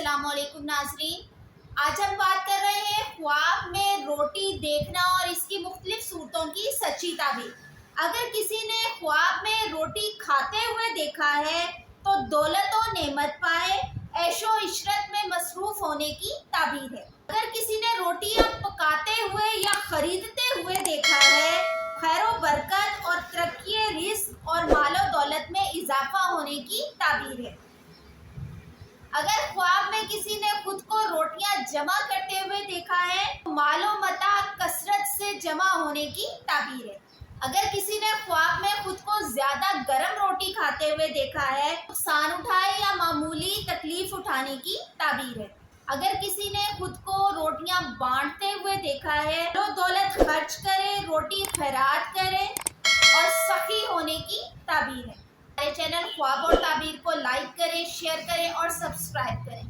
अस्सलाम वालेकुम नाज़रीन। आज हम बात कर रहे हैं ख्वाब में रोटी देखना और इसकी मुख्तलिफ सूरतों की सच्ची ताबीर। अगर किसी ने ख्वाब में रोटी खाते हुए देखा है तो दौलत और नेमत पाए, ऐशो इशरत में मसरूफ होने की ताबीर है। अगर किसी ने रोटियां पकाते हुए या खरीदते हुए देखा है, खैर बरकत और तरक्की रिस्क और मालो दौलत में इजाफा होने की ताबीर है। अगर ख्वाब में किसी ने खुद को रोटियां जमा करते हुए देखा है तो मालो मता कसरत से जमा होने की ताबीर है। अगर किसी ने ख्वाब में खुद को ज्यादा गर्म रोटी खाते हुए देखा है, नुकसान उठाए या मामूली तकलीफ उठाने की ताबीर है। अगर किसी ने खुद को रोटियां बांटते हुए देखा है तो दौलत खर्च करे, रोटी खैरात करे और सखी होने की ताबीर है। हमारे चैनल ख्वाब और ताबीर को लाइक करें, शेयर करें और सब्सक्राइब करें।